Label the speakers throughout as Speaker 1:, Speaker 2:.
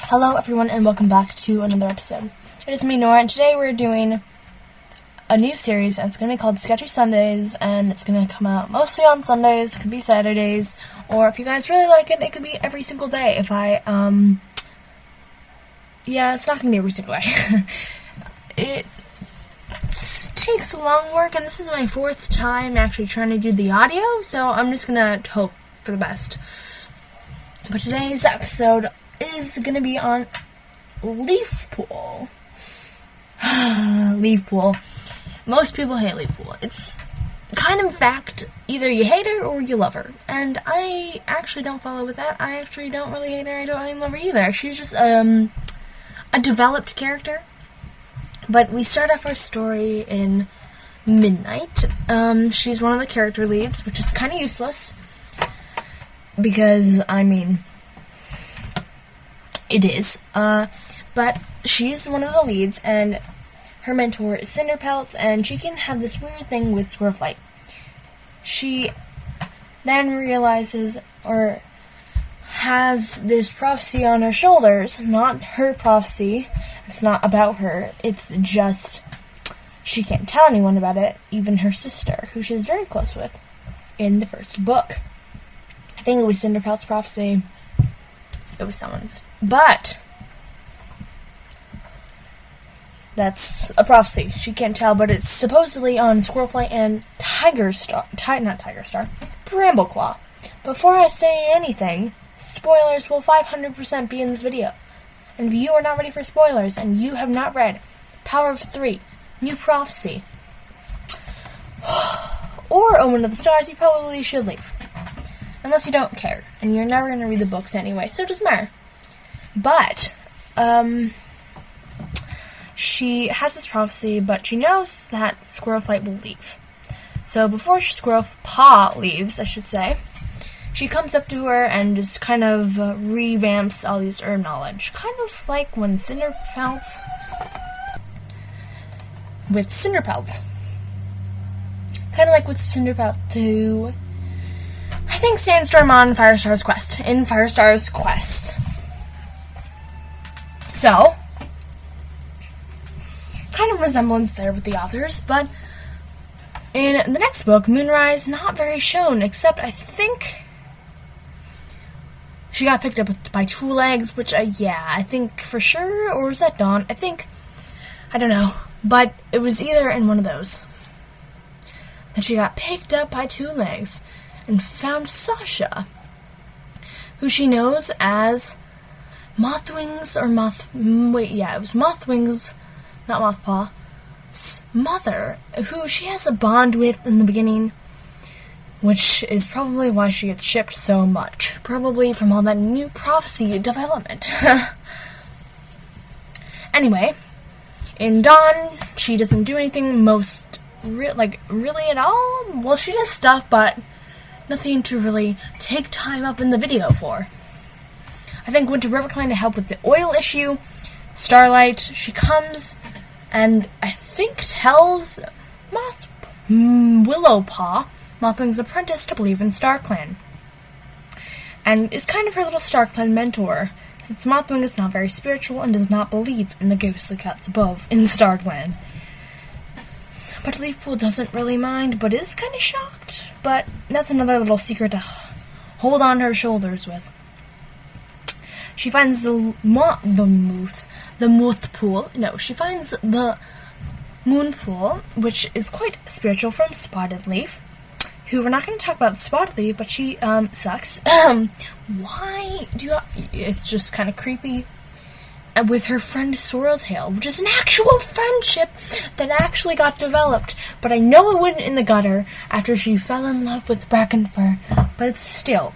Speaker 1: Hello everyone and welcome back to another episode. It is me, Nora, and today we're doing a new series, and it's going to be called Sketchy Sundays, and it's going to come out mostly on Sundays. It could be Saturdays, or if you guys really like it, it could be every single day. It's not going to be every single day. It takes a long work, and this is my fourth time actually trying to do the audio, so I'm just going to hope for the best. But today's episode is going to be on Leafpool. Leafpool. Most people hate Leafpool. It's kind of fact, either you hate her or you love her. And I actually don't follow with that. I actually don't really hate her. I don't really love her either. She's just a developed character. But we start off our story in Midnight. She's one of the character leads, which is kind of useless. Because, it is. But she's one of the leads, and her mentor is Cinderpelt, and she can have this weird thing with Squirrelflight. She then realizes, or has this prophecy on her shoulders. Not her prophecy. It's not about her. It's just she can't tell anyone about it, even her sister, who she's very close with in the first book. I think it was Cinderpelt's prophecy. It was someone's. But that's a prophecy. She can't tell, but it's supposedly on Squirrelflight and Brambleclaw. Before I say anything, spoilers will 500% be in this video. And if you are not ready for spoilers and you have not read Power of 3, New Prophecy, or Omen of the Stars, you probably should leave. Unless you don't care, and you're never going to read the books anyway, so it doesn't matter. But, she has this prophecy, but she knows that Squirrelflight will leave. So before Squirrelpaw leaves, I should say, she comes up to her and just kind of revamps all these herb knowledge. Kind of like when Cinderpelt. Kind of like with Cinderpelt to, I think, Sandstorm on Firestar's Quest. In Firestar's Quest. So, kind of resemblance there with the authors, but in the next book, Moonrise, not very shown, except I think she got picked up by Two Legs, which, I think for sure, or was that Dawn? I don't know, but it was either in one of those. That she got picked up by Two Legs and found Sasha, who she knows as Mothwings, or it was Mothwings, not Mothpaw's mother, who she has a bond with in the beginning, which is probably why she gets shipped so much. Probably from all that new prophecy development. Anyway, in Dawn, she doesn't do anything really at all. Well, she does stuff, but nothing to really take time up in the video for. I think went to Rivercline to help with the oil issue. Starlight, she comes and I think tells Willowpaw, Mothwing's apprentice, to believe in StarClan. And is kind of her little StarClan mentor, since Mothwing is not very spiritual and does not believe in the ghostly cats above in StarClan. But Leafpool doesn't really mind, but is kind of shocked. But that's another little secret to hold on her shoulders with. She finds she finds the moon pool, which is quite spiritual, from Spotted Leaf, who we're not going to talk about Spotted Leaf, but she, sucks. It's just kind of creepy. And with her friend Swirltail, which is an actual friendship that actually got developed, but I know it went in the gutter after she fell in love with Brackenfur, but it's still,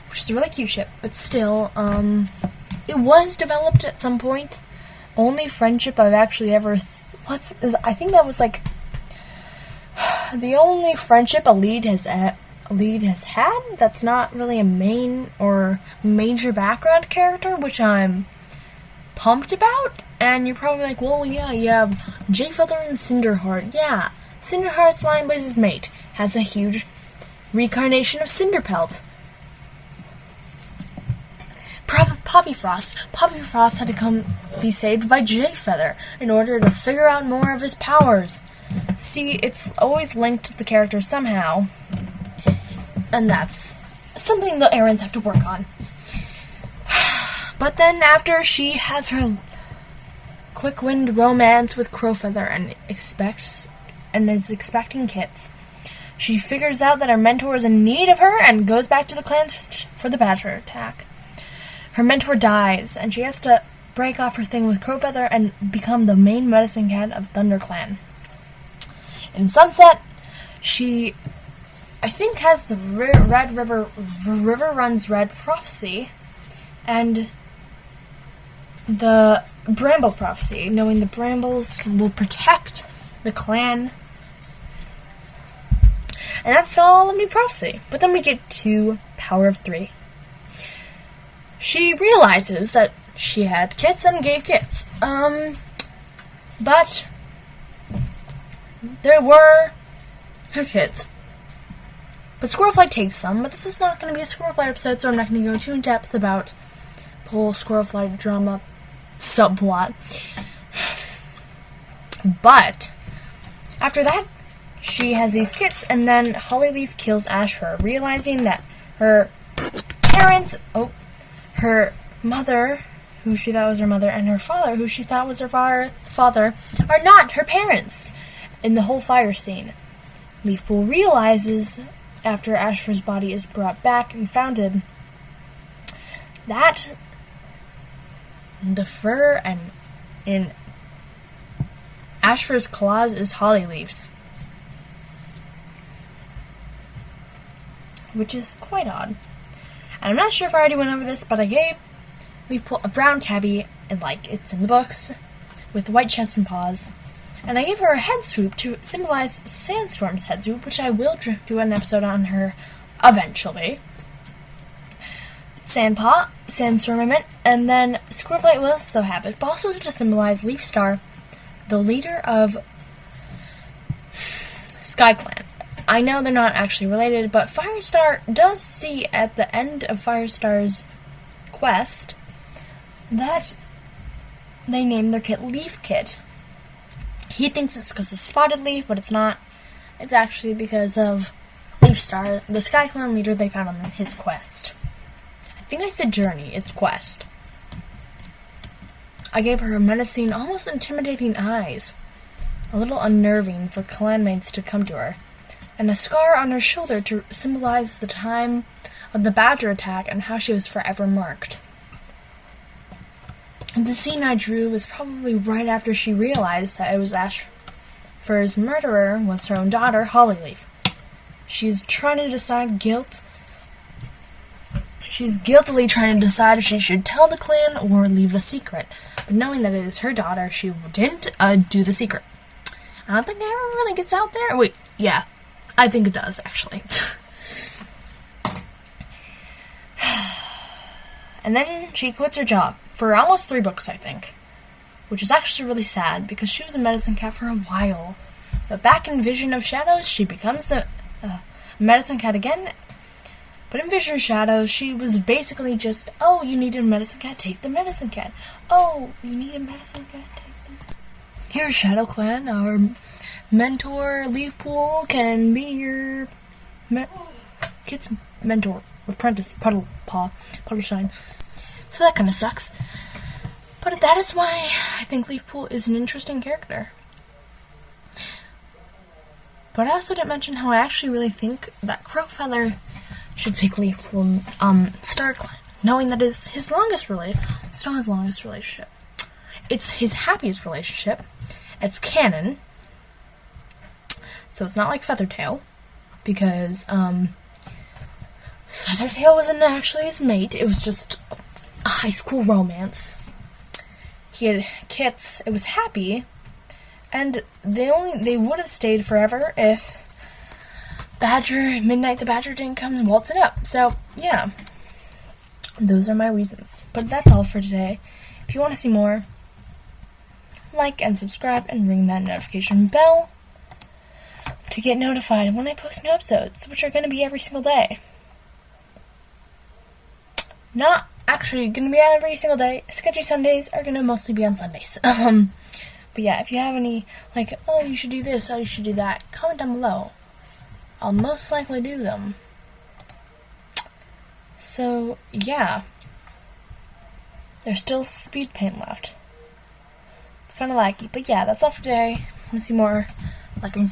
Speaker 1: which is a really cute ship, but still, it was developed at some point. Only friendship I've actually ever, I think that was like, the only friendship a lead has had that's not really a main or major background character, which I'm pumped about. And you're probably like, well, yeah, you have Jayfeather and Cinderheart. Yeah, Cinderheart's Lineblaze's mate has a huge reincarnation of Cinderpelt. Poppy Frost. Poppy Frost had to come be saved by Jay Feather in order to figure out more of his powers. See, it's always linked to the character somehow, and that's something the errands have to work on. But then after she has her quick-wind romance with Crowfeather and is expecting kids, she figures out that her mentor is in need of her and goes back to the clan for the Badger attack. Her mentor dies, and she has to break off her thing with Crowfeather and become the main medicine cat of ThunderClan. In Sunset, she, I think, has the Red River Runs Red prophecy, and the Bramble prophecy, knowing the Brambles will protect the clan. And that's all of New Prophecy. But then we get to Power of 3. She realizes that she had kits and gave kits. But there were her kids. But Squirrelflight takes them, but this is not going to be a Squirrelflight episode, so I'm not going to go too in depth about the whole Squirrelflight drama subplot. But after that, she has these kits, and then Hollyleaf kills Ashfur, realizing that her parents, her mother, who she thought was her mother, and her father, who she thought was her father, are not her parents in the whole fire scene. Leafpool realizes, after Ashfur's body is brought back and founded, that the fur in Ashfur's claws is Hollyleaf's, which is quite odd. And I'm not sure if I already went over this, but I gave Leafpool a brown tabby, and it's in the books, with white chest and paws. And I gave her a head swoop to symbolize Sandstorm's head swoop, which I will do an episode on her eventually. Sandpaw, Sandstorm I meant, and then Squirrelflight was so happy, but also to symbolize Leafstar, the leader of SkyClan. I know they're not actually related, but Firestar does see at the end of Firestar's quest that they named their kit Leaf Kit. He thinks it's because of Spotted Leaf, but it's not. It's actually because of Leafstar, the SkyClan leader they found on his quest. I think I said journey, it's quest. I gave her menacing, almost intimidating eyes, a little unnerving for clanmates to come to her, and a scar on her shoulder to symbolize the time of the Badger attack and how she was forever marked. And the scene I drew was probably right after she realized that it was Ashfur's murderer was her own daughter, Hollyleaf. She's guiltily trying to decide if she should tell the clan or leave a secret. But knowing that it is her daughter, she didn't do the secret. I don't think it ever really gets out there. Wait, yeah. I think it does, actually. And then she quits her job for almost 3 books, I think. Which is actually really sad, because she was a medicine cat for a while. But back in Vision of Shadows, she becomes the medicine cat again. But in Vision of Shadows, she was basically just, oh, you need a medicine cat, take the medicine cat. Oh, you need a medicine cat, take the... Here's Shadow Clan, our mentor, Leafpool, can be your kid's mentor, apprentice, Puddleshine. So that kind of sucks. But that is why I think Leafpool is an interesting character. But I also didn't mention how I actually really think that Crowfeather should pick Leafpool StarClan, knowing that is his longest relationship. It's not his longest relationship. It's his happiest relationship. It's canon. So it's not like Feathertail, because Feathertail wasn't actually his mate. It was just a high school romance. He had kits. It was happy, and they would have stayed forever if Midnight the Badger didn't come and waltz it up. So yeah, those are my reasons. But that's all for today. If you want to see more, like and subscribe and ring that notification bell to get notified when I post new episodes, which are going to be every single day. Not actually going to be on every single day. Sketchy Sundays are going to mostly be on Sundays. But yeah, if you have any, like, oh, you should do this, oh, you should do that, comment down below. I'll most likely do them. So, yeah. There's still speed paint left. It's kind of laggy, but yeah, that's all for today. Want to see more? Like and